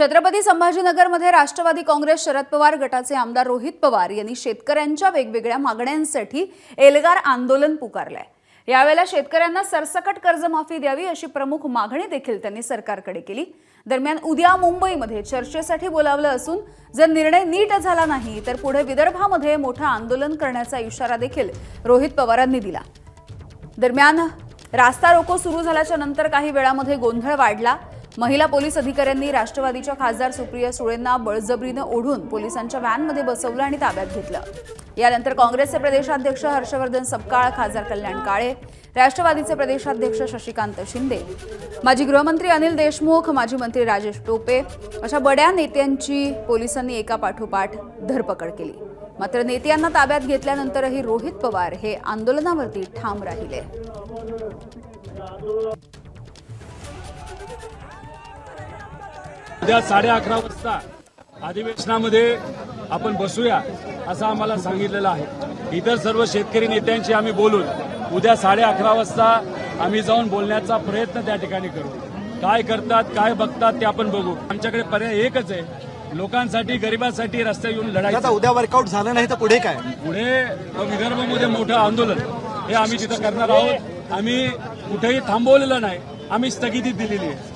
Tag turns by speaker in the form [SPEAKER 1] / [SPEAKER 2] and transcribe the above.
[SPEAKER 1] छत्रपती संभाजीनगरमध्ये राष्ट्रवादी काँग्रेस शरद पवार गटाचे आमदार रोहित पवार यांनी शेतकऱ्यांच्या वेगवेगळ्या मागण्यांसाठी एल्गार आंदोलन पुकारलंय। यावेळेला शेतकऱ्यांना सरसकट कर्जमाफी द्यावी अशी प्रमुख मागणी देखील त्यांनी सरकारकडे केली। दरम्यान उद्या मुंबईमध्ये चर्चेसाठी बोलावलं असून जर निर्णय नीट झाला नाही तर पुढे विदर्भामध्ये मोठं आंदोलन करण्याचा इशारा देखील रोहित पवारांनी दिला। दरम्यान रास्ता रोको सुरू झाल्याच्या नंतर काही वेळामध्ये गोंधळ वाढला। महिला पोलीस अधिकाऱ्यांनी राष्ट्रवादीच्या खासदार सुप्रिया सुळेंना बळजबरीने ओढून पोलिसांच्या व्हॅनमध्ये बसवलं आणि ताब्यात घेतलं। यानंतर काँग्रेसचे प्रदेशाध्यक्ष हर्षवर्धन सपकाळ, खासदार कल्याण काळे, राष्ट्रवादीचे प्रदेशाध्यक्ष शशिकांत शिंदे, माजी गृहमंत्री अनिल देशमुख, माजी मंत्री राजेश टोपे अशा बड्या नेत्यांची पोलिसांनी एकापाठोपाठ धरपकड केली। मात्र नेत्यांना ताब्यात घेतल्यानंतरही रोहित पवार हे आंदोलनावरती ठाम राहिले।
[SPEAKER 2] उद्या 11:30 वाजता अधिवेशनामध्ये आपण बसूया असं आम्हाला सांगितलेलं आहे। इतर सर्व शेतकरी नेत्यांशी आम्ही बोलून उद्या 11:30 वाजता आम्ही जाऊन बोलण्याचा प्रयत्न त्या ठिकाणी करू। काय करतात, काय बघतात ते आपण बघू। आमच्याकडे पर्याय एकच आहे, लोकांसाठी, गरिबांसाठी रस्त्यावर येऊन लढायचं।
[SPEAKER 3] उद्या वर्कआउट झालं नाही तर पुढे काय?
[SPEAKER 2] पुढे विदर्भामध्ये मोठं आंदोलन हे आम्ही तिथं करणार आहोत। आम्ही कुठेही थांबवलेलं नाही, आम्ही स्थगिती दिलेली आहे।